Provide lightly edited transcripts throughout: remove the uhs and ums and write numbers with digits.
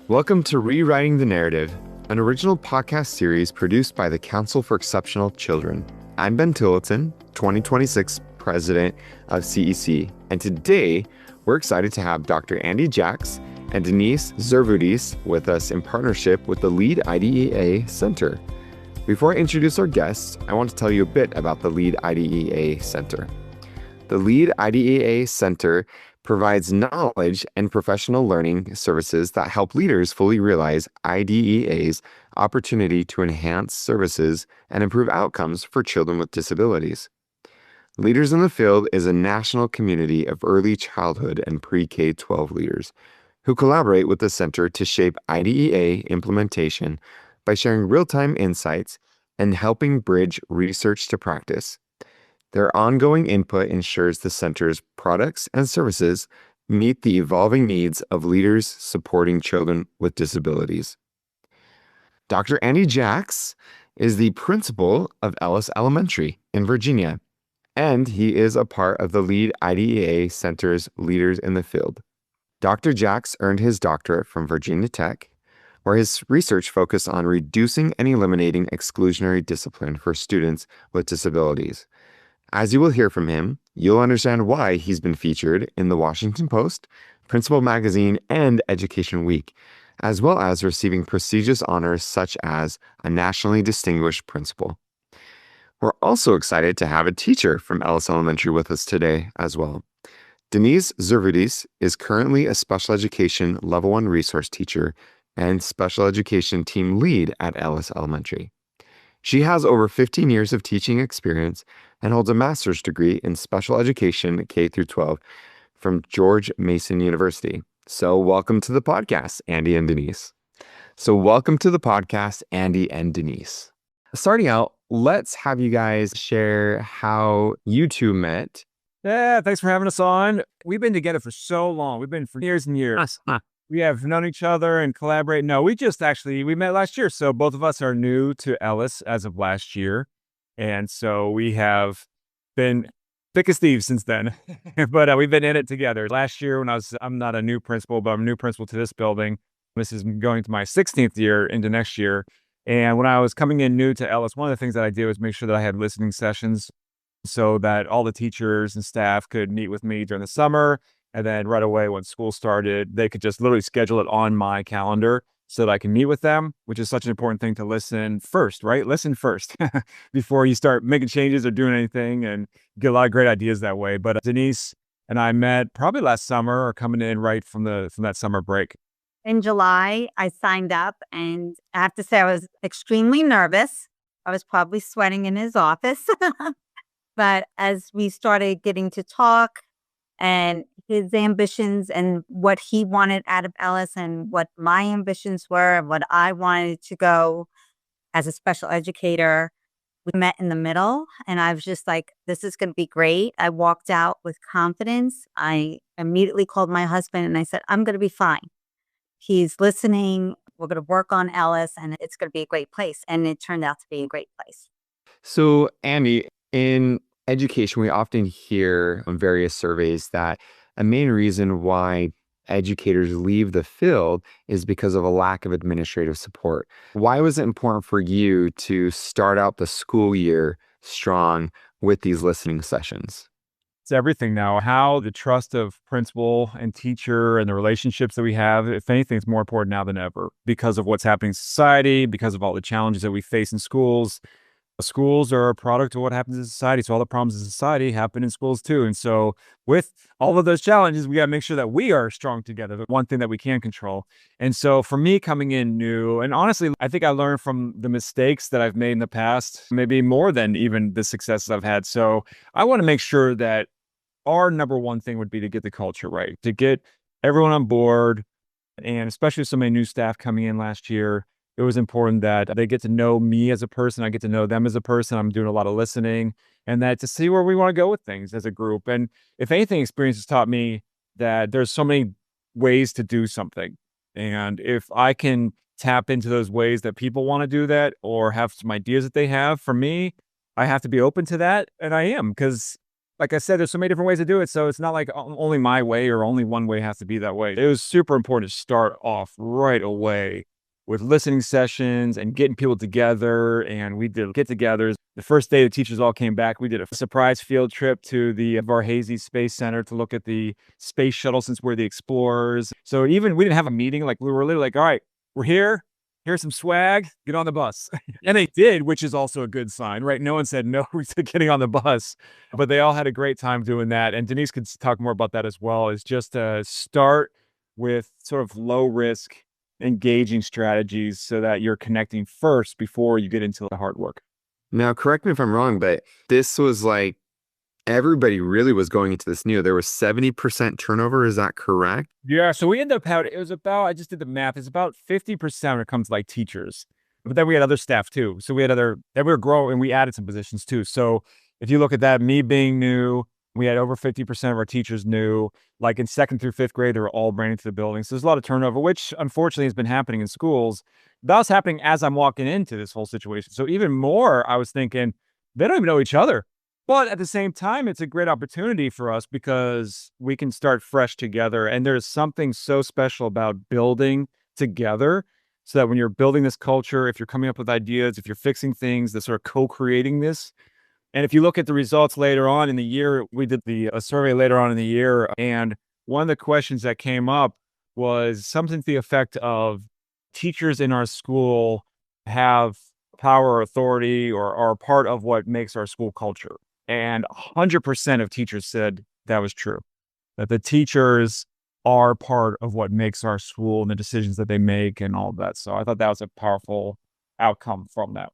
Welcome to Rewriting the Narrative, an original podcast series produced by the Council for Exceptional Children. I'm Ben Tillotson, 2026 President of CEC, and today we're excited to have Dr. Andy Jacks and Denise Zervoudis with us in partnership with the LEAD IDEA Center. Before I introduce our guests, I want to tell you a bit about the LEAD IDEA Center. The LEAD IDEA Center provides knowledge and professional learning services that help leaders fully realize IDEA's opportunity to enhance services and improve outcomes for children with disabilities. Leaders in the Field is a national community of early childhood and pre-K-12 leaders who collaborate with the center to shape IDEA implementation by sharing real-time insights and helping bridge research to practice. Their ongoing input ensures the center's products and services meet the evolving needs of leaders supporting children with disabilities. Dr. Andy Jacks is the principal of Ellis Elementary in Virginia, and he is a part of the LEAD IDEA Center's Leaders in the Field. Dr. Jacks earned his doctorate from Virginia Tech, where his research focused on reducing and eliminating exclusionary discipline for students with disabilities. As you will hear from him, you'll understand why he's been featured in the Washington Post, Principal Magazine, and Education Week, as well as receiving prestigious honors such as a nationally distinguished principal. We're also excited to have a teacher from Ellis Elementary with us today as well. Denise Zervoudis is currently a special education level 1 resource teacher and special education team lead at Ellis Elementary. She has over 15 years of teaching experience and holds a master's degree in special education K-12 from George Mason University. So welcome to the podcast, Andy and Denise. Starting out, let's have you guys share how you two met. Yeah, thanks for having us on. We've been together for so long. We've been for years and years. We have known each other and collaborate. No, we met last year. So both of us are new to Ellis as of last year. And so we have been thick as thieves since then. But we've been in it together. Last year I'm not a new principal, but I'm a new principal to this building. This is going to my 16th year into next year. And when I was coming in new to Ellis, one of the things that I did was make sure that I had listening sessions so that all the teachers and staff could meet with me during the summer. And then right away when school started, they could just literally schedule it on my calendar so that I can meet with them, which is such an important thing to listen first, right? Listen first before you start making changes or doing anything, and get a lot of great ideas that way. But Denise and I met probably last summer or coming in right from that summer break. In July, I signed up, and I have to say I was extremely nervous. I was probably sweating in his office. But as we started getting to talk, and his ambitions and what he wanted out of Ellis and what my ambitions were and what I wanted to go as a special educator, we met in the middle, and I was just like, this is going to be great. I walked out with confidence. I immediately called my husband and I said, I'm going to be fine. He's listening. We're going to work on Ellis and it's going to be a great place. And it turned out to be a great place. So, Andy, in education, we often hear on various surveys that a main reason why educators leave the field is because of a lack of administrative support. Why was it important for you to start out the school year strong with these listening sessions? It's everything now. How the trust of principal and teacher and the relationships that we have, if anything, it's more important now than ever because of what's happening in society, because of all the challenges that we face in schools. Schools are a product of what happens in society. So all the problems in society happen in schools too. And so with all of those challenges, we got to make sure that we are strong together. The one thing that we can control. And so for me coming in new, and honestly, I think I learned from the mistakes that I've made in the past, maybe more than even the successes I've had. So I want to make sure that our number one thing would be to get the culture right, to get everyone on board. And especially with so many new staff coming in last year, it was important that they get to know me as a person. I get to know them as a person. I'm doing a lot of listening, and that to see where we want to go with things as a group. And if anything, experience has taught me that there's so many ways to do something. And if I can tap into those ways that people want to do that or have some ideas that they have, for me, I have to be open to that. And I am, because like I said, there's so many different ways to do it. So it's not like only my way or only one way has to be that way. It was super important to start off right away with listening sessions and getting people together. And we did get-togethers. The first day the teachers all came back, we did a surprise field trip to the Varhese Space Center to look at the space shuttle since we're the explorers. So even we didn't have a meeting. Like we were literally like, all right, we're here. Here's some swag. Get on the bus. And they did, which is also a good sign, right? No one said no to getting on the bus, but they all had a great time doing that. And Denise could talk more about that as well, is just to start with sort of low risk, engaging strategies so that you're connecting first before you get into the hard work. Now, correct me if I'm wrong, but this was like everybody really was going into this new. There was 70% turnover. Is that correct? Yeah. So we ended up having, it was about, I just did the math, it's about 50% when it comes to like teachers. But then we had other staff too. So we had then we were growing and we added some positions too. So if you look at that, me being new, we had over 50% of our teachers new. Like in 2nd through 5th grade, they were all brand new to the building. So there's a lot of turnover, which unfortunately has been happening in schools. That was happening as I'm walking into this whole situation. So even more, I was thinking, they don't even know each other. But at the same time, it's a great opportunity for us because we can start fresh together. And there's something so special about building together so that when you're building this culture, if you're coming up with ideas, if you're fixing things, that sort of co-creating this. And if you look at the results later on in the year, we did a survey later on in the year. And one of the questions that came up was something to the effect of teachers in our school have power or authority or are part of what makes our school culture. And 100% of teachers said that was true, that the teachers are part of what makes our school and the decisions that they make and all of that. So I thought that was a powerful outcome from that.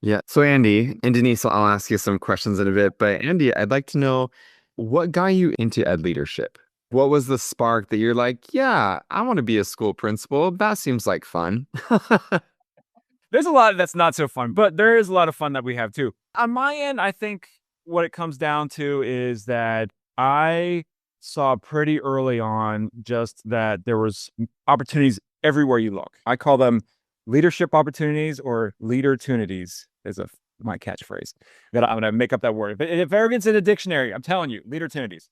Yeah. So Andy and Denise, I'll ask you some questions in a bit, but Andy, I'd like to know what got you into ed leadership? What was the spark that you're like, yeah, I want to be a school principal. That seems like fun. There's a lot that's not so fun, but there is a lot of fun that we have too. On my end, I think what it comes down to is that I saw pretty early on just that there was opportunities everywhere you look. I call them leadership opportunities or leader-tunities is my catchphrase. That I'm going to make up that word. If ever it's in a dictionary, I'm telling you, leader-tunities.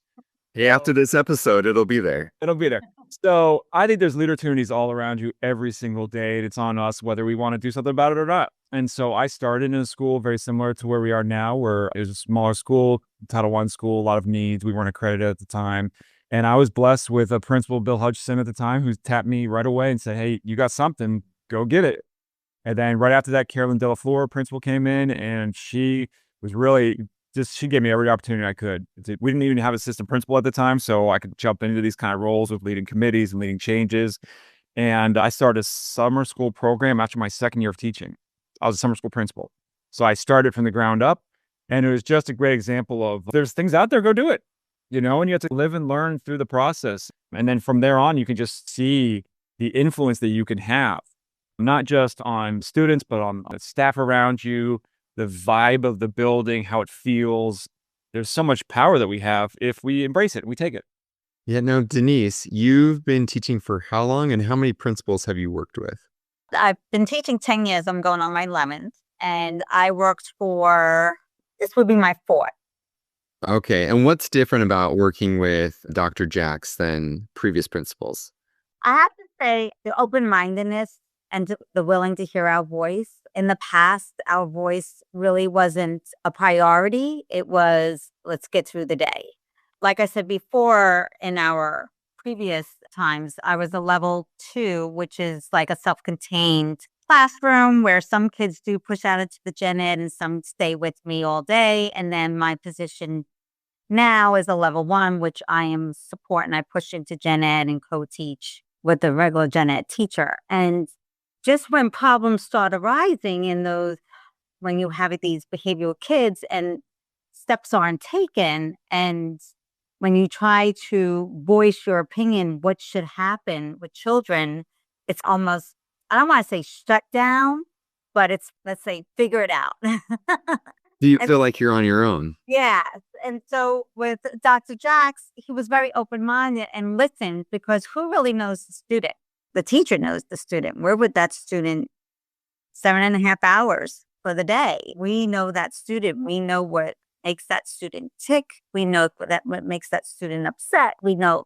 Hey, after this episode, it'll be there. It'll be there. So I think there's leader-tunities all around you every single day. And it's on us whether we want to do something about it or not. And so I started in a school very similar to where we are now, where it was a smaller school, Title I school, a lot of needs. We weren't accredited at the time. And I was blessed with a principal, Bill Hutchison at the time, who tapped me right away and said, hey, you got something, go get it. And then right after that, Carolyn Delafleur, principal, came in, and she was really she gave me every opportunity I could. We didn't even have an assistant principal at the time, so I could jump into these kind of roles with leading committees and leading changes. And I started a summer school program after my 2nd year of teaching. I was a summer school principal. So I started from the ground up, and it was just a great example of there's things out there, go do it, and you have to live and learn through the process. And then from there on, you can just see the influence that you can have, not just on students, but on the staff around you, the vibe of the building, how it feels. There's so much power that we have if we embrace it, we take it. Yeah, no, Denise, you've been teaching for how long and how many principals have you worked with? I've been teaching 10 years. I'm going on my 11th. And I worked this would be my 4th. Okay. And what's different about working with Dr. Jacks than previous principals? I have to say the open-mindedness and the willing to hear our voice. In the past, our voice really wasn't a priority. It was, let's get through the day. Like I said before, in our previous times, I was a level 2, which is like a self-contained classroom where some kids do push out into the gen ed and some stay with me all day. And then my position now is a level 1, which I am support, and I push into gen ed and co-teach with the regular gen ed teacher. And just when problems start arising when you have these behavioral kids and steps aren't taken, and when you try to voice your opinion, what should happen with children, it's almost, I don't want to say shut down, but it's, let's say, figure it out. Do you feel like you're on your own? Yeah. And so with Dr. Jacks, he was very open-minded and listened, because who really knows the student? The teacher knows the student. We're with that student 7.5 hours for the day. We know that student. We know what makes that student tick. We know what makes that student upset. We know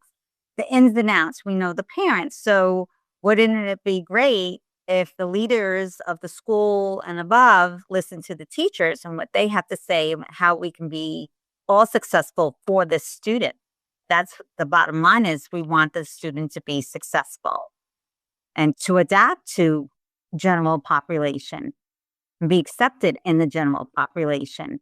the ins and outs. We know the parents. So wouldn't it be great if the leaders of the school and above listen to the teachers and what they have to say and how we can be all successful for this student? That's the bottom line, is we want the student to be successful and to adapt to general population, be accepted in the general population.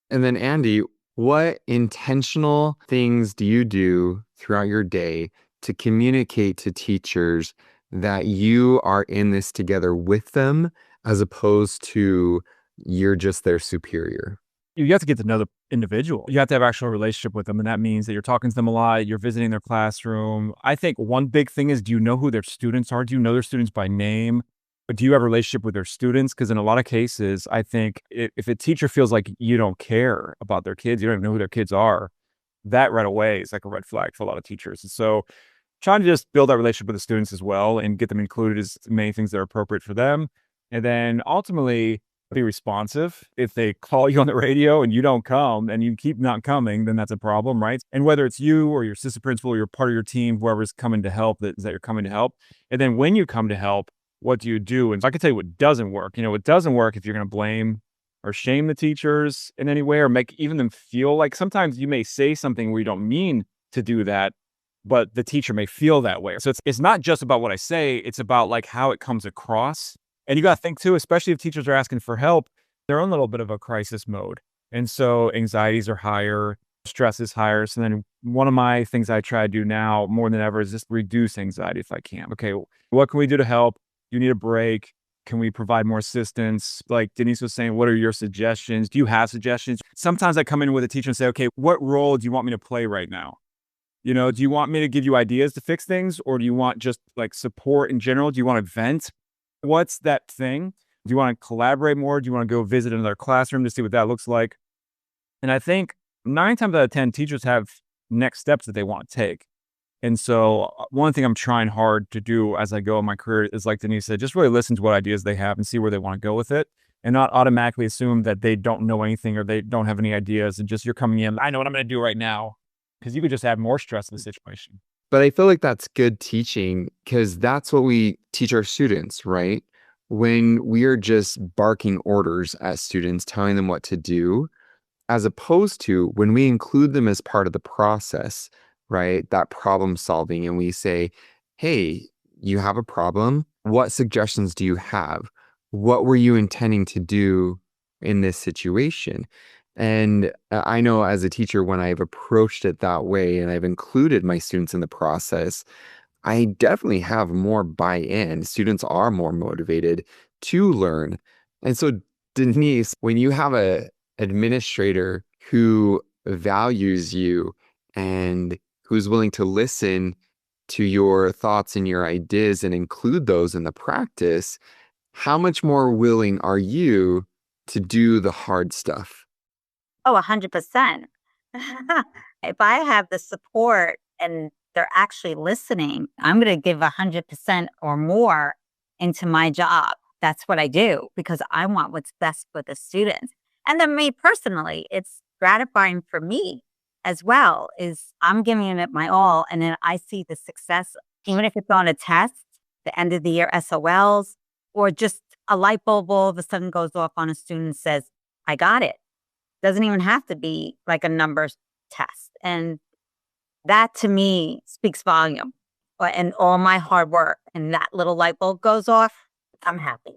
And then, Andy, what intentional things do you do throughout your day to communicate to teachers that you are in this together with them, as opposed to you're just their superior? You have to get to know the individual. You have to have actual relationship with them. And that means that you're talking to them a lot. You're visiting their classroom. I think one big thing is, do you know who their students are? Do you know their students by name? But do you have a relationship with their students? Because in a lot of cases, I think if a teacher feels like you don't care about their kids, you don't even know who their kids are, that right away is like a red flag for a lot of teachers. And so trying to just build that relationship with the students as well and get them included as many things that are appropriate for them. And then ultimately be responsive. If they call you on the radio and you don't come and you keep not coming, then that's a problem, right? And whether it's you or your assistant principal or you're part of your team, whoever's coming to help, that you're coming to help. And then when you come to help, what do you do? And so I can tell you what doesn't work. It doesn't work if you're going to blame or shame the teachers in any way, or make even them feel like, sometimes you may say something where you don't mean to do that, but the teacher may feel that way. So it's not just about what I say, it's about like how it comes across. And you got to think too, especially if teachers are asking for help, they're in a little bit of a crisis mode. And so anxieties are higher, stress is higher. So then one of my things I try to do now more than ever is just reduce anxiety if I can. Okay, what can we do to help? You need a break. Can we provide more assistance? Like Denise was saying, what are your suggestions? Do you have suggestions? Sometimes I come in with a teacher and say, okay, what role do you want me to play right now? Do you want me to give you ideas to fix things, or do you want just like support in general? Do you want to vent? What's that thing? Do you want to collaborate more? Do you want to go visit another classroom to see what that looks like? And I think 9 times out of 10, teachers have next steps that they want to take. And so one thing I'm trying hard to do as I go in my career is, like Denise said, just really listen to what ideas they have and see where they want to go with it, and not automatically assume that they don't know anything or they don't have any ideas and just you're coming in, I know what I'm going to do right now, because you could just add more stress to the situation. But I feel like that's good teaching, because that's what we teach our students, right? When we are just barking orders at students, telling them what to do, as opposed to when we include them as part of the process, right? That problem solving, and we say, hey, you have a problem. What suggestions do you have? What were you intending to do in this situation? And I know as a teacher, when I've approached it that way and I've included my students in the process, I definitely have more buy-in. Students are more motivated to learn. And so, Denise, when you have a administrator who values you and who's willing to listen to your thoughts and your ideas and include those in the practice, how much more willing are you to do the hard stuff? Oh, 100%. If I have the support and they're actually listening, I'm going to give 100% or more into my job. That's what I do, because I want what's best for the students. And then me personally, it's gratifying for me as well, is I'm giving it my all. And then I see the success, even if it's on a test, the end of the year SOLs, or just a light bulb all of a sudden goes off on a student and says, I got it. Doesn't even have to be like a numbers test. And that to me speaks volume. And all my hard work and that little light bulb goes off, I'm happy.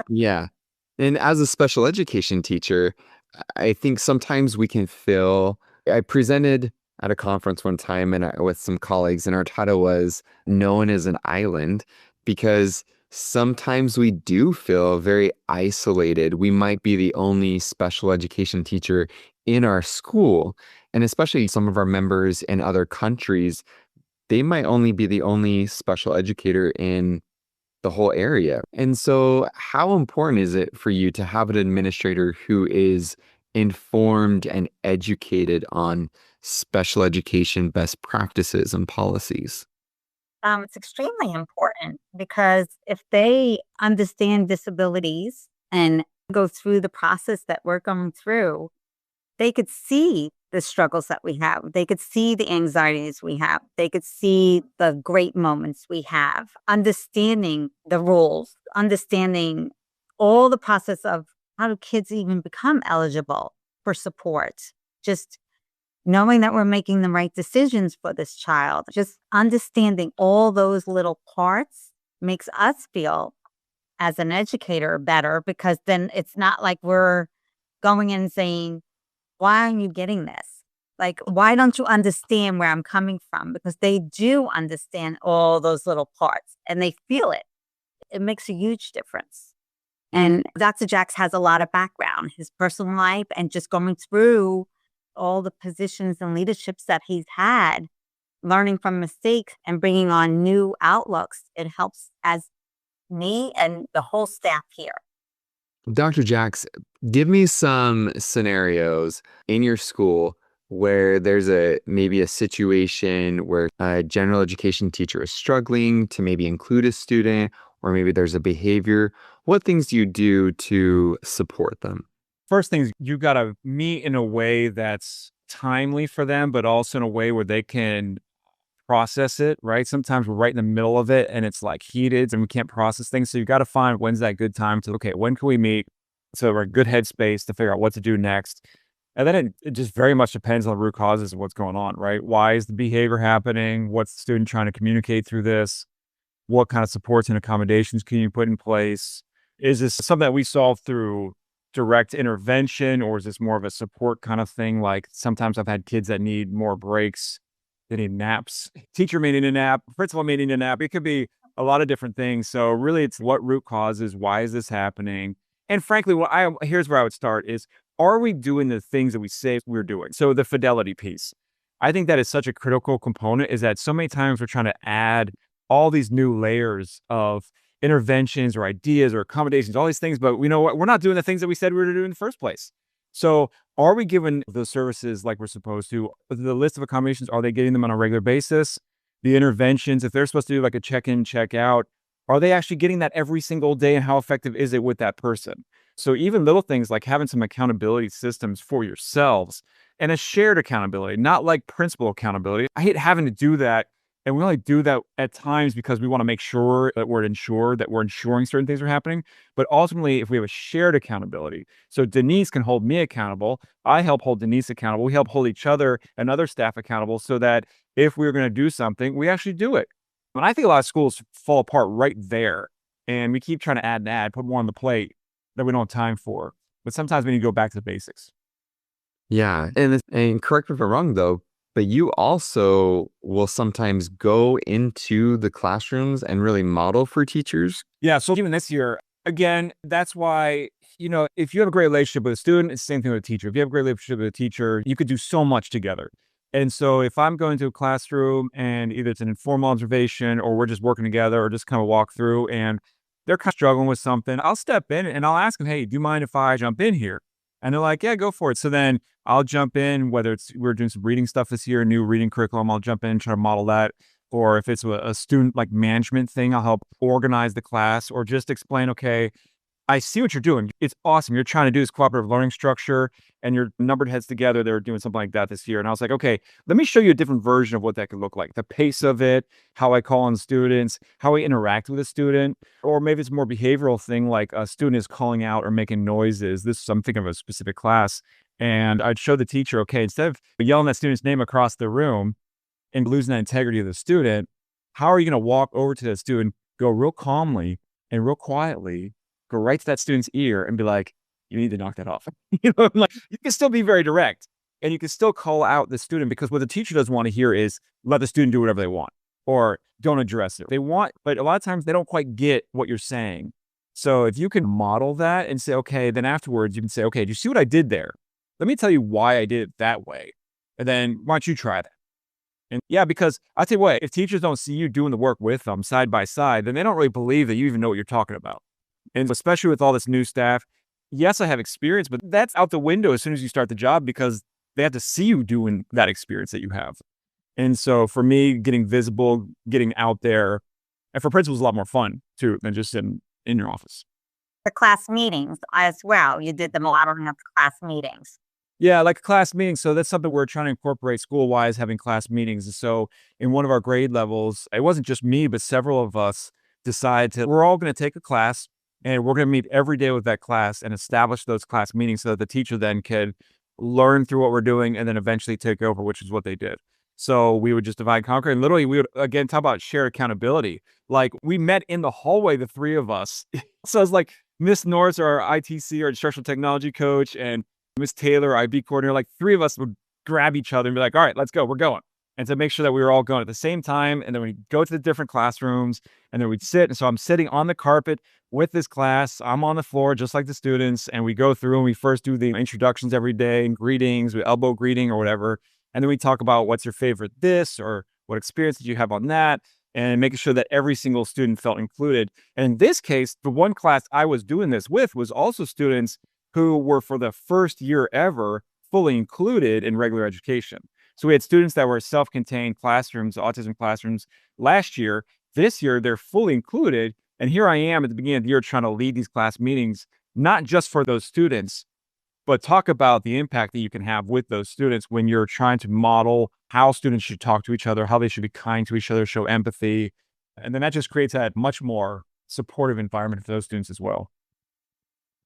Yeah. And as a special education teacher, I think sometimes we can feel. I presented at a conference one time with some colleagues, and our title was "No One is an Island," because sometimes we do feel very isolated. We might be the only special education teacher in our school, and especially some of our members in other countries, they might only be the only special educator in the whole area. And so how important is it for you to have an administrator who is informed and educated on special education best practices and policies? It's extremely important, because if they understand disabilities and go through the process that we're going through, they could see the struggles that we have. They could see the anxieties we have. They could see the great moments we have, understanding the rules, understanding all the process of how do kids even become eligible for support. Just knowing that we're making the right decisions for this child, just understanding all those little parts makes us feel as an educator better, because then it's not like we're going in and saying, why aren't you getting this? Like, why don't you understand where I'm coming from? Because they do understand all those little parts and they feel it. It makes a huge difference. And Dr. Jacks has a lot of background, his personal life, and just going through all the positions and leaderships that he's had, learning from mistakes and bringing on new outlooks. It helps as me and the whole staff here. Dr. Jacks, give me some scenarios in your school where there's maybe a situation where a general education teacher is struggling to maybe include a student, or maybe there's a behavior. What things do you do to support them? First thing is you got to meet in a way that's timely for them, but also in a way where they can process it, right? Sometimes we're right in the middle of it and it's like heated and we can't process things. So you got to find when's that good time to, okay, when can we meet? So we're in good headspace to figure out what to do next. And then it just very much depends on the root causes of what's going on, right? Why is the behavior happening? What's the student trying to communicate through this? What kind of supports and accommodations can you put in place? Is this something that we solve through direct intervention, or is this more of a support kind of thing? Like sometimes I've had kids that need more breaks. They need naps. Teacher may need a nap. Principal may need a nap. It could be a lot of different things. So really it's what root causes, why is this happening? And frankly, here's where I would start is, are we doing the things that we say we're doing? So the fidelity piece. I think that is such a critical component, is that so many times we're trying to add all these new layers of interventions or ideas or accommodations, all these things, but we know what, we're not doing the things that we said we were to do in the first place. So are we giving those services like we're supposed to? The list of accommodations, are they getting them on a regular basis? The interventions, if they're supposed to do like a check-in, check-out, are they actually getting that every single day, and how effective is it with that person? So even little things like having some accountability systems for yourselves and a shared accountability, not like principal accountability. I hate having to do that. And we only do that at times because we want to make sure that we're ensuring certain things are happening. But ultimately, if we have a shared accountability, so Denise can hold me accountable, I help hold Denise accountable, we help hold each other and other staff accountable, so that if we're going to do something, we actually do it. And I think a lot of schools fall apart right there. And we keep trying to add, put more on the plate that we don't have time for. But sometimes we need to go back to the basics. Yeah. And correct me if I'm wrong, though, but you also will sometimes go into the classrooms and really model for teachers. Yeah. So even this year, again, that's why, if you have a great relationship with a student, it's the same thing with a teacher. If you have a great relationship with a teacher, you could do so much together. And so if I'm going to a classroom and either it's an informal observation or we're just working together or just kind of walk through and they're kind of struggling with something, I'll step in and I'll ask them, hey, do you mind if I jump in here? And they're like, yeah, go for it. So then I'll jump in, whether we're doing some reading stuff this year, a new reading curriculum, I'll jump in, try to model that. Or if it's a student like management thing, I'll help organize the class or just explain, okay, I see what you're doing. It's awesome. You're trying to do this cooperative learning structure and you're numbered heads together. They were doing something like that this year. And I was like, okay, let me show you a different version of what that could look like. The pace of it, how I call on students, how I interact with a student, or maybe it's a more behavioral thing like a student is calling out or making noises. I'm thinking of a specific class. And I'd show the teacher, okay, instead of yelling that student's name across the room and losing that integrity of the student, how are you going to walk over to the student, go real calmly and real quietly, go right to that student's ear and be like, you need to knock that off. Like, you can still be very direct and you can still call out the student, because what the teacher doesn't want to hear is let the student do whatever they want or don't address it. But a lot of times they don't quite get what you're saying. So if you can model that and say, okay, then afterwards you can say, okay, do you see what I did there? Let me tell you why I did it that way. And then why don't you try that? And yeah, because I'll tell you what, if teachers don't see you doing the work with them side by side, then they don't really believe that you even know what you're talking about. And especially with all this new staff, yes, I have experience, but that's out the window as soon as you start the job, because they have to see you doing that experience that you have. And so for me, getting visible, getting out there, and for principals, a lot more fun too than just in your office. The class meetings as well. You did the modeling of the class meetings. Yeah, like class meetings. So that's something we're trying to incorporate school-wise, having class meetings. And so in one of our grade levels, it wasn't just me, but several of us decided to, we're all going to take a class and we're going to meet every day with that class and establish those class meetings so that the teacher then could learn through what we're doing and then eventually take over, which is what they did. So we would just divide and conquer. And literally, we would, again, talk about shared accountability. Like we met in the hallway, the three of us. So it's like Miss Norris, our ITC, our instructional technology coach, and Miss Taylor, our IB coordinator, like three of us would grab each other and be like, all right, let's go. We're going. And to make sure that we were all going at the same time. And then we'd go to the different classrooms and then we'd sit. And so I'm sitting on the carpet with this class. I'm on the floor, just like the students. And we go through and we first do the introductions every day and greetings, with elbow greeting or whatever. And then we talk about what's your favorite this or what experience did you have on that, and making sure that every single student felt included. And in this case, the one class I was doing this with was also students who were for the first year ever fully included in regular education. So we had students that were self-contained classrooms, autism classrooms last year. This year, they're fully included. And here I am at the beginning of the year trying to lead these class meetings, not just for those students, but talk about the impact that you can have with those students when you're trying to model how students should talk to each other, how they should be kind to each other, show empathy. And then that just creates that much more supportive environment for those students as well.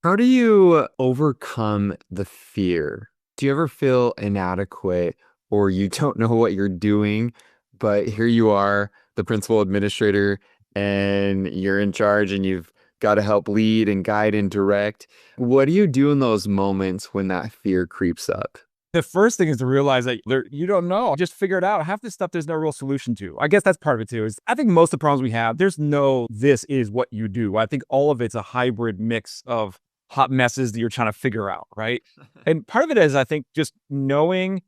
How do you overcome the fear? Do you ever feel inadequate or you don't know what you're doing, but here you are, the principal administrator, and you're in charge and you've got to help lead and guide and direct? What do you do in those moments when that fear creeps up? The first thing is to realize that you don't know. Just figure it out. Half this stuff, there's no real solution to. I guess that's part of it too. Is I think most of the problems we have, there's no, this is what you do. I think all of it's a hybrid mix of hot messes that you're trying to figure out, right? And part of it is, I think, just knowing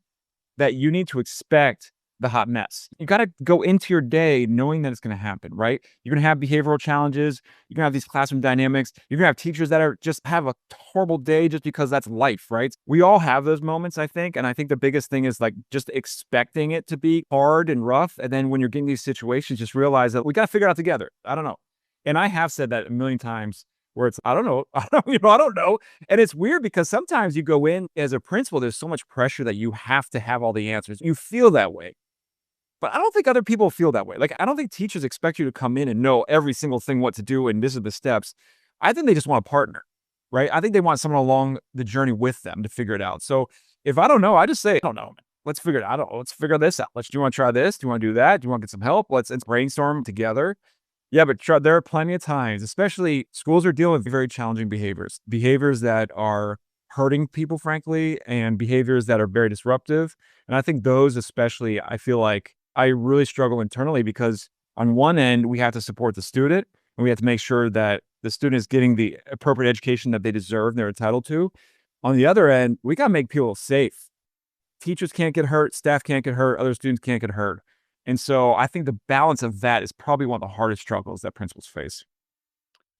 that you need to expect the hot mess. You got to go into your day knowing that it's going to happen, right? You're going to have behavioral challenges. You're going to have these classroom dynamics. You're going to have teachers that are just have a horrible day just because that's life, right? We all have those moments, I think. And I think the biggest thing is like just expecting it to be hard and rough. And then when you're getting these situations, just realize that we got to figure it out together. I don't know. And I have said that a million times where it's, I don't know. I don't know. And it's weird because sometimes you go in as a principal, there's so much pressure that you have to have all the answers. You feel that way. But I don't think other people feel that way. Like, I don't think teachers expect you to come in and know every single thing, what to do, and this are the steps. I think they just want a partner, right? I think they want someone along the journey with them to figure it out. So if I don't know, I just say, I don't know, man. Let's figure it out. Let's figure this out. Do you want to try this? Do you want to do that? Do you want to get some help? Let's brainstorm together. Yeah, but there are plenty of times, especially schools are dealing with very challenging behaviors that are hurting people, frankly, and behaviors that are very disruptive. And I think those especially, I feel like I really struggle internally because on one end, we have to support the student and we have to make sure that the student is getting the appropriate education that they deserve and they're entitled to. On the other end, we got to make people safe. Teachers can't get hurt, staff can't get hurt, other students can't get hurt. And so I think the balance of that is probably one of the hardest struggles that principals face.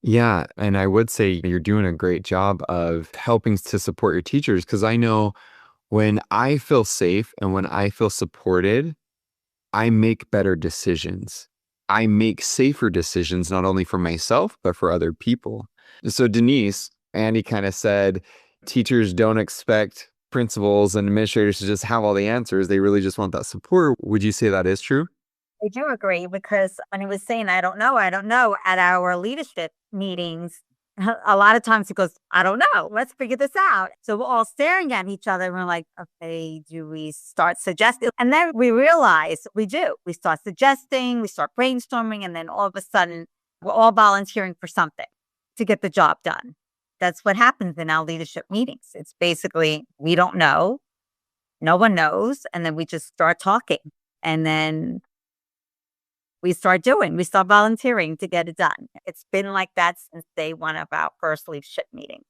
Yeah, and I would say you're doing a great job of helping to support your teachers because I know when I feel safe and when I feel supported, I make better decisions. I make safer decisions, not only for myself, but for other people. So, Denise, Andy kind of said teachers don't expect principals and administrators to just have all the answers. They really just want that support. Would you say that is true? I do agree because when he was saying, I don't know, at our leadership meetings, a lot of times he goes, I don't know, let's figure this out. So we're all staring at each other and we're like, okay, do we start suggesting? And then we realize we do. We start suggesting, we start brainstorming, and then all of a sudden we're all volunteering for something to get the job done. That's what happens in our leadership meetings. It's basically, we don't know, no one knows, and then we just start talking. And then we start volunteering to get it done. It's been like that since day one of our first leadership meeting.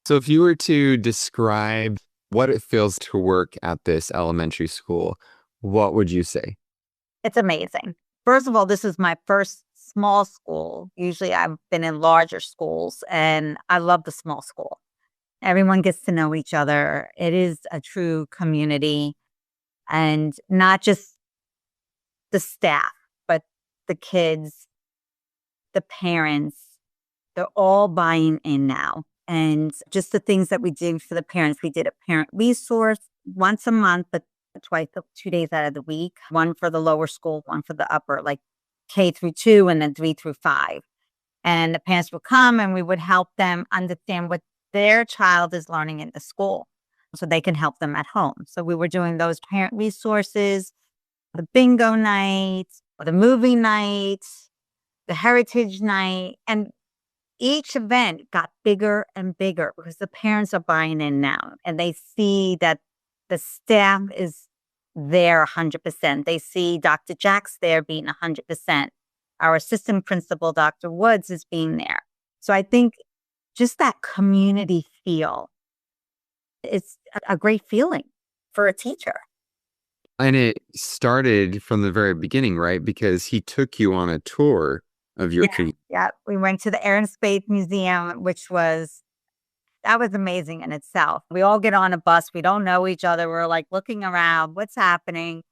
So, if you were to describe what it feels to work at this elementary school, what would you say? It's amazing. First of all, this is my first small school. Usually I've been in larger schools, and I love the small school. Everyone gets to know each other. It is a true community, and not just the staff, but the kids, the parents, they're all buying in now. And just the things that we did for the parents. We did a parent resource once a month, but twice, 2 days out of the week, one for the lower school, one for the upper, like K-2, and then 3-5. And the parents would come and we would help them understand what their child is learning in the school so they can help them at home. So we were doing those parent resources, the bingo night, the movie night, the heritage night. And each event got bigger and bigger because the parents are buying in now and they see that the staff is there 100%. They see Dr. Jack's there being 100%. Our assistant principal, Dr. Woods, is being there. So I think just that community feel, it's a great feeling for a teacher. And it started from the very beginning, right? Because he took you on a tour of your community. Yeah, we went to the Air and Space Museum, that was amazing in itself. We all get on a bus. We don't know each other. We're like looking around, what's happening?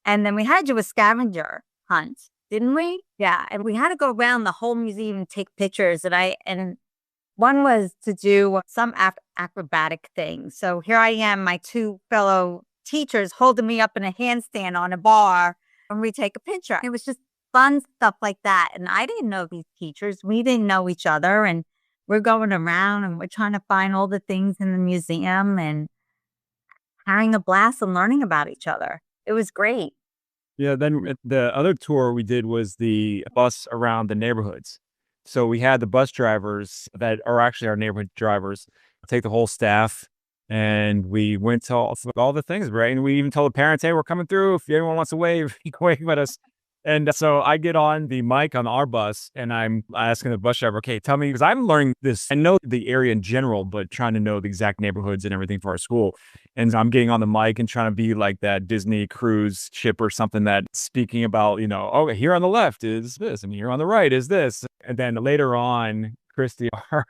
And then we had to do a scavenger hunt, didn't we? Yeah. And we had to go around the whole museum and take pictures. And one was to do some acrobatic thing. So here I am, my two fellow teachers holding me up in a handstand on a bar, and we take a picture. It was just fun stuff like that. And I didn't know these teachers. We didn't know each other. And we're going around and we're trying to find all the things in the museum and having a blast and learning about each other. It was great. Yeah, then the other tour we did was the bus around the neighborhoods. So we had the bus drivers that are actually our neighborhood drivers take the whole staff, and we went to all the things, right? And we even told the parents, hey, we're coming through. If anyone wants to wave, you can wave at us. And so I get on the mic on our bus and I'm asking the bus driver, okay, tell me, because I'm learning this. I know the area in general, but trying to know the exact neighborhoods and everything for our school. And I'm getting on the mic and trying to be like that Disney cruise ship or something that speaking about, oh, here on the left is this and here on the right is this. And then later on, Christy, our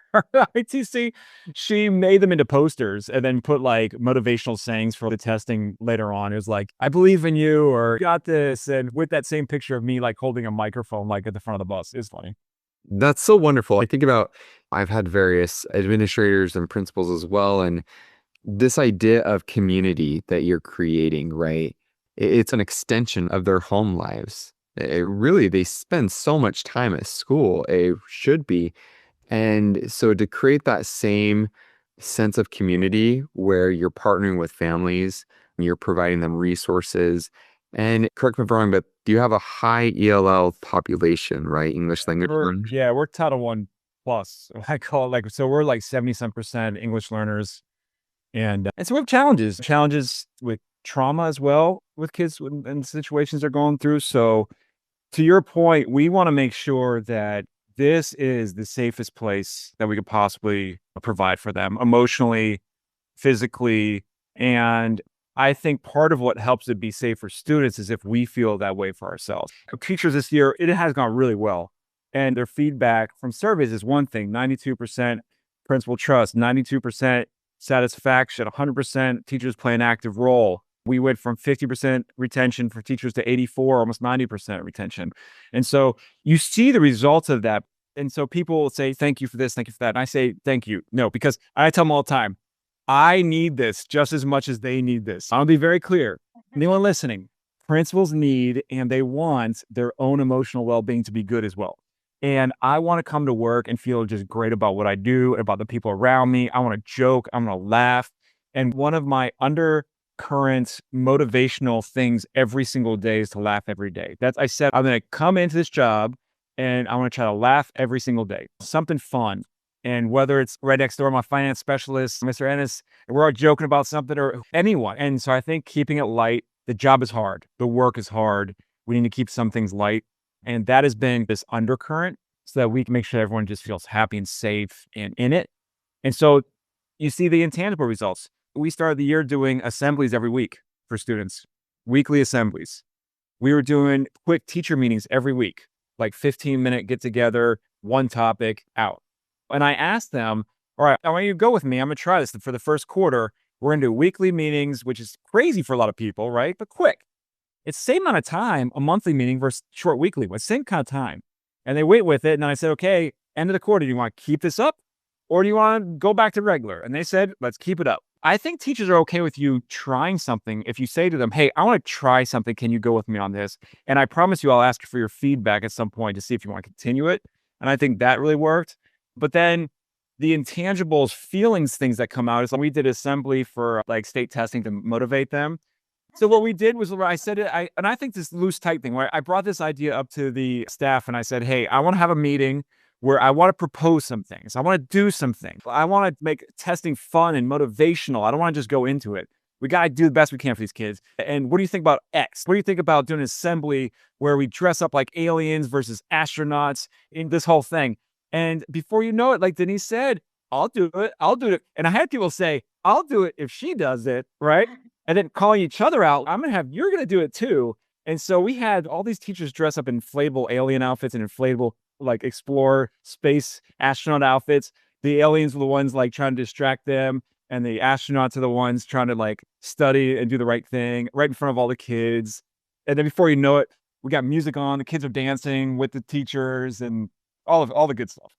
ITC, she made them into posters and then put like motivational sayings for the testing later on. It was like, I believe in you, or got this. And with that same picture of me, like holding a microphone, like at the front of the bus. It's funny. That's so wonderful. I think about, I've had various administrators and principals as well. And this idea of community that you're creating, right? It's an extension of their home lives. Really, they spend so much time at school. It should be. And so to create that same sense of community where you're partnering with families, and you're providing them resources, and correct me if I'm wrong, but do you have a high ELL population, right? English language learners? Yeah, we're Title I plus. I call it so we're like 70% English learners. And so we have challenges with trauma as well with kids and situations they're going through. So to your point, we want to make sure that this is the safest place that we could possibly provide for them emotionally, physically. And I think part of what helps it be safe for students is if we feel that way for ourselves. Teachers this year, it has gone really well. And their feedback from surveys is one thing, 92% principal trust, 92% satisfaction, 100% teachers play an active role. We went from 50% retention for teachers to 84, almost 90% retention. And so you see the results of that. And so people will say, thank you for this, thank you for that. And I say, thank you. No, because I tell them all the time, I need this just as much as they need this. I'll be very clear. Anyone listening, principals need and they want their own emotional well-being to be good as well. And I want to come to work and feel just great about what I do, about the people around me. I want to joke. I want to laugh. And one of my undercurrent motivational things every single day is to laugh every day. I said, I'm going to come into this job and I want to try to laugh every single day. Something fun. And whether it's right next door, my finance specialist, Mr. Ennis, we're all joking about something or anyone. And so I think keeping it light, the job is hard. The work is hard. We need to keep some things light. And that has been this undercurrent so that we can make sure everyone just feels happy and safe and in it. And so you see the intangible results. We started the year doing assemblies every week for students, weekly assemblies. We were doing quick teacher meetings every week, like 15-minute get together, one topic out. And I asked them, all right, I want you to go with me. I'm going to try this for the first quarter. We're going to do weekly meetings, which is crazy for a lot of people, right? But quick. It's the same amount of time, a monthly meeting versus short weekly one, same kind of time. And they wait with it. And then I said, okay, end of the quarter, do you want to keep this up or do you want to go back to regular? And they said, let's keep it up. I think teachers are okay with you trying something. If you say to them, hey, I want to try something. Can you go with me on this? And I promise you, I'll ask for your feedback at some point to see if you want to continue it. And I think that really worked. But then the intangibles, feelings, things that come out is like we did assembly for like state testing to motivate them. So what we did was I said it, and I think this loose type thing where I brought this idea up to the staff and I said, hey, I want to have a meeting where I want to propose some things. I want to do something. I want to make testing fun and motivational. I don't want to just go into it. We got to do the best we can for these kids. And what do you think about X? What do you think about doing an assembly where we dress up like aliens versus astronauts in this whole thing? And before you know it, like Denise said, I'll do it. I'll do it. And I had people say, I'll do it if she does it, right? And then calling each other out, you're going to do it too. And so we had all these teachers dress up in inflatable alien outfits and inflatable like explore space astronaut outfits. The aliens were the ones like trying to distract them, and the astronauts are the ones trying to like study and do the right thing right in front of all the kids. And then before you know it, we got music on, the kids are dancing with the teachers and all the good stuff.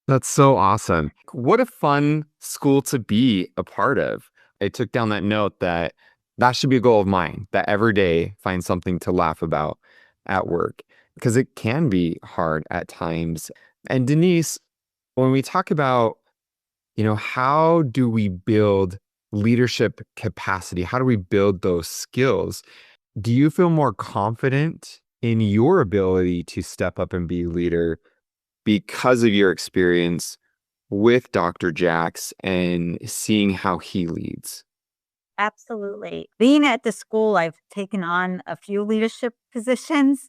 That's so awesome. What a fun school to be a part of. I took down that note that should be a goal of mine, that every day find something to laugh about at work, because it can be hard at times. And Denise, when we talk about, how do we build leadership capacity? How do we build those skills? Do you feel more confident in your ability to step up and be a leader because of your experience with Dr. Jax and seeing how he leads? Absolutely. Being at the school, I've taken on a few leadership positions,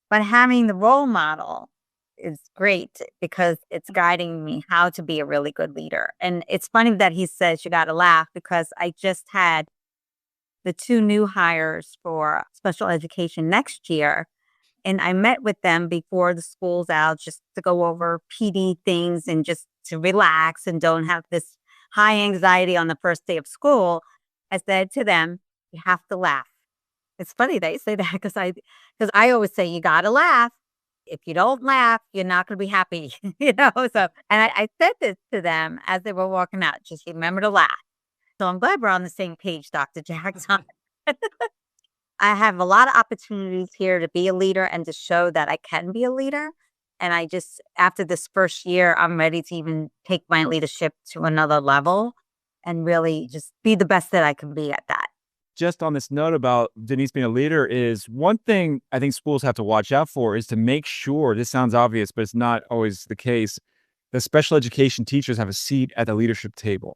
but having the role model is great because it's guiding me how to be a really good leader. And it's funny that he says you got to laugh because I just had the 2 new hires for special education next year. And I met with them before the school's out just to go over PD things and just to relax and don't have this high anxiety on the first day of school. I said to them, you have to laugh. It's funny they say that because I always say you got to laugh. If you don't laugh, you're not going to be happy, So, and I said this to them as they were walking out, just remember to laugh. So I'm glad we're on the same page, Dr. Jackson. I have a lot of opportunities here to be a leader and to show that I can be a leader. And after this first year, I'm ready to even take my leadership to another level and really just be the best that I can be at that. Just on this note about Denise being a leader is one thing I think schools have to watch out for is to make sure, this sounds obvious, but it's not always the case, that special education teachers have a seat at the leadership table.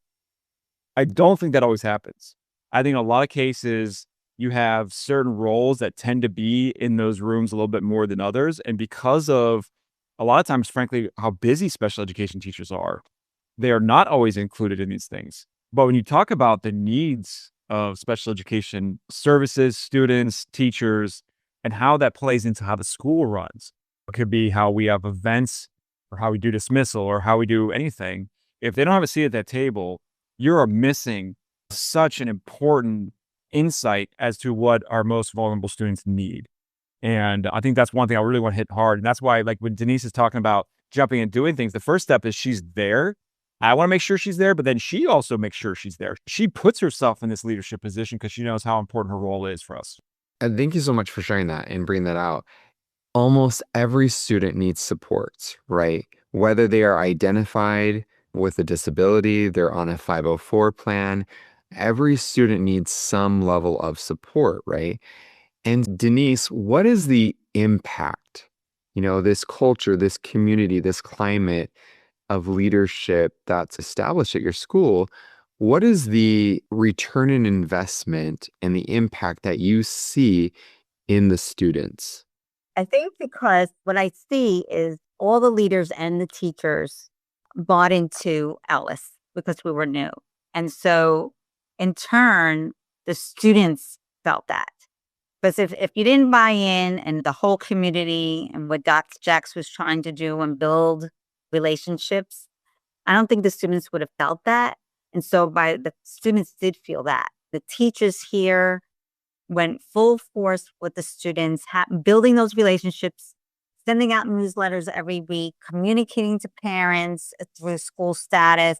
I don't think that always happens. I think in a lot of cases, you have certain roles that tend to be in those rooms a little bit more than others. And because of a lot of times, frankly, how busy special education teachers are, they are not always included in these things. But when you talk about the needs of special education services, students, teachers, and how that plays into how the school runs, it could be how we have events or how we do dismissal or how we do anything. If they don't have a seat at that table, you're missing such an important insight as to what our most vulnerable students need. And I think that's one thing I really want to hit hard. And that's why, like when Denise is talking about jumping and doing things, the first step is she's there. I want to make sure she's there, but then she also makes sure she's there. She puts herself in this leadership position because she knows how important her role is for us. And thank you so much for sharing that and bringing that out. Almost every student needs support, right? Whether they are identified with a disability, they're on a 504 plan, every student needs some level of support, right? And Denise, what is the impact, this culture, this community, this climate of leadership that's established at your school? What is the return on investment and the impact that you see in the students? I think because what I see is all the leaders and the teachers bought into Ellis because we were new. And so in turn, the students felt that. Because if you didn't buy in and the whole community and what Dr. Jax was trying to do and build relationships, I don't think the students would have felt that. And so the students did feel that. The teachers here went full force with the students, building those relationships sending out newsletters every week, communicating to parents through school status.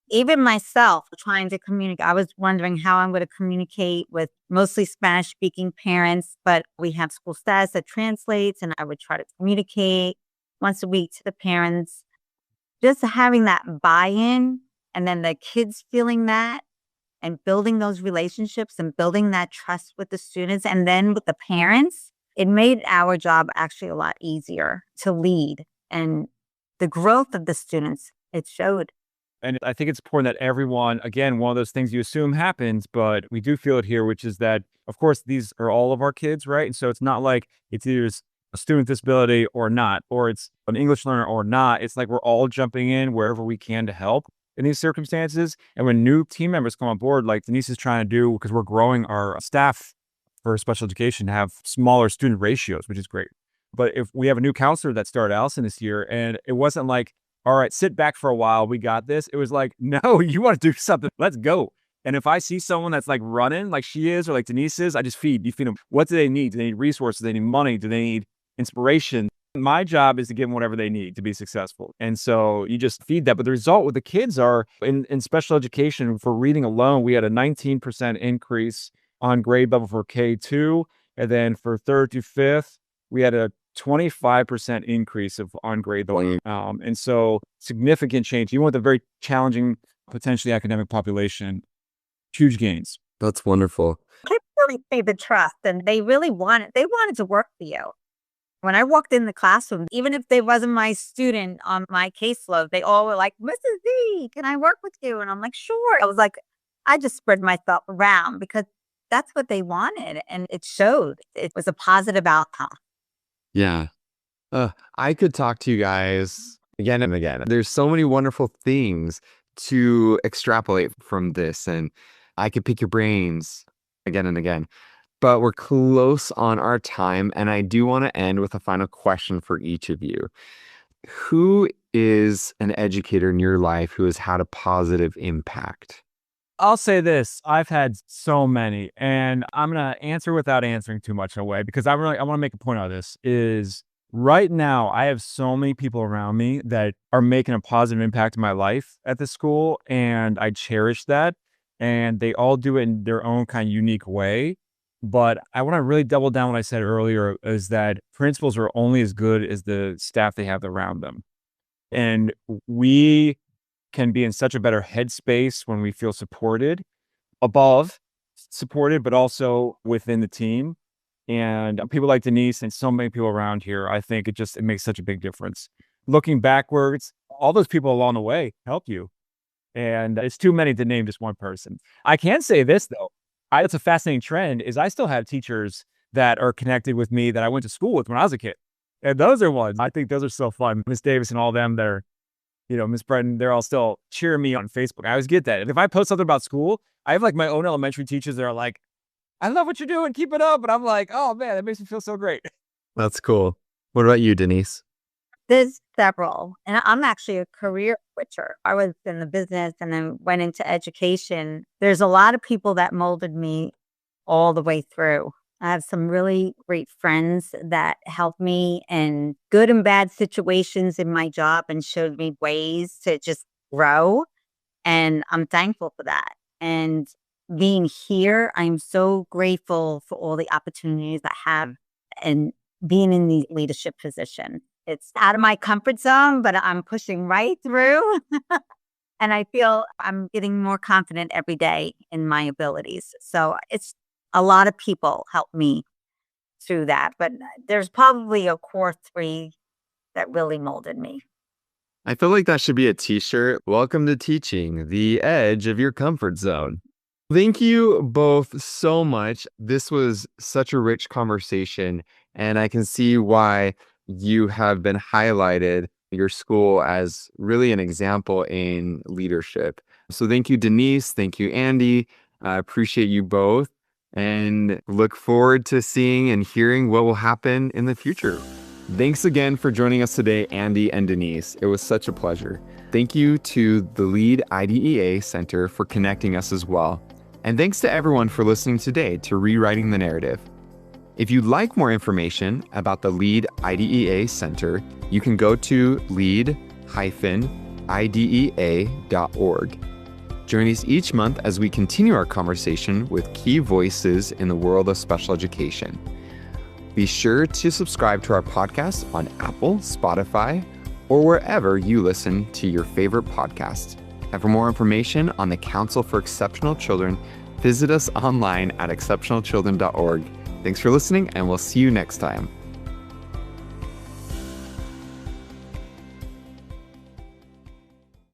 Even myself trying to communicate, I was wondering how I'm going to communicate with mostly Spanish speaking parents, but we have school status that translates, and I would try to communicate once a week to the parents. Just having that buy-in, and then the kids feeling that and building those relationships and building that trust with the students and then with the parents, it made our job actually a lot easier to lead. And the growth of the students, it showed. And I think it's important that everyone, again, one of those things you assume happens, but we do feel it here, which is that, of course, these are all of our kids, right? And so it's not like it's either a student with disability or not, or it's an English learner or not. It's like we're all jumping in wherever we can to help in these circumstances. And when new team members come on board, like Denise is trying to do, because we're growing our staff for special education to have smaller student ratios, which is great. But if we have a new counselor that started Allison this year, and it wasn't like, all right, sit back for a while, we got this. It was like, no, you want to do something, let's go. And if I see someone that's like running like she is or like Denise is, you feed them. What do they need? Do they need resources? Do they need money? Do they need inspiration? My job is to give them whatever they need to be successful. And so you just feed that. But the result with the kids are in special education for reading alone, we had a 19% increase on grade level for K2. And then for 3rd to 5th, we had a 25% increase on grade level. And so significant change. Even with a very challenging, potentially academic population, huge gains. That's wonderful. Kids really see the trust, and they wanted to work for you. When I walked in the classroom, even if they wasn't my student on my caseload, they all were like, Mrs. Z, can I work with you? And I'm like, sure. I was like, I just spread myself around because that's what they wanted. And it showed. It was a positive outcome. Yeah. I could talk to you guys again and again. There's so many wonderful things to extrapolate from this, and I could pick your brains again and again. But we're close on our time, and I do want to end with a final question for each of you. Who is an educator in your life who has had a positive impact? I'll say this. I've had so many, and I'm going to answer without answering too much away because I want to make a point out of this is right now, I have so many people around me that are making a positive impact in my life at the school, and I cherish that. And they all do it in their own kind of unique way. But I want to really double down what I said earlier is that principals are only as good as the staff they have around them. And we can be in such a better headspace when we feel supported, but also within the team. And people like Denise and so many people around here, I think it makes such a big difference. Looking backwards, all those people along the way help you. And it's too many to name just one person. I can say this, though. It's a fascinating trend is I still have teachers that are connected with me that I went to school with when I was a kid. And those are ones, I think those are so fun. Miss Davis and all them, Miss Bretton, they're all still cheering me on Facebook. I always get that. If I post something about school, I have like my own elementary teachers that are like, I love what you're doing, keep it up. And I'm like, oh man, that makes me feel so great. That's cool. What about you, Denise? There's several, and I'm actually a career switcher. I was in the business and then went into education. There's a lot of people that molded me all the way through. I have some really great friends that helped me in good and bad situations in my job and showed me ways to just grow. And I'm thankful for that. And being here, I'm so grateful for all the opportunities I have and being in the leadership position. It's out of my comfort zone, but I'm pushing right through. And I feel I'm getting more confident every day in my abilities. So it's a lot of people help me through that. But there's probably a core 3 that really molded me. I feel like that should be a t-shirt. Welcome to teaching, the edge of your comfort zone. Thank you both so much. This was such a rich conversation, and I can see why you have been highlighted your school as really an example in leadership. So thank you, Denise. Thank you, Andy. I appreciate you both and look forward to seeing and hearing what will happen in the future. Thanks again for joining us today, Andy and Denise. It was such a pleasure. Thank you to the Lead IDEA Center for connecting us as well. And thanks to everyone for listening today to Rewriting the Narrative. If you'd like more information about the LEAD IDEA Center, you can go to lead-idea.org. Join us each month as we continue our conversation with key voices in the world of special education. Be sure to subscribe to our podcast on Apple, Spotify, or wherever you listen to your favorite podcast. And for more information on the Council for Exceptional Children, visit us online at exceptionalchildren.org. Thanks for listening, and we'll see you next time.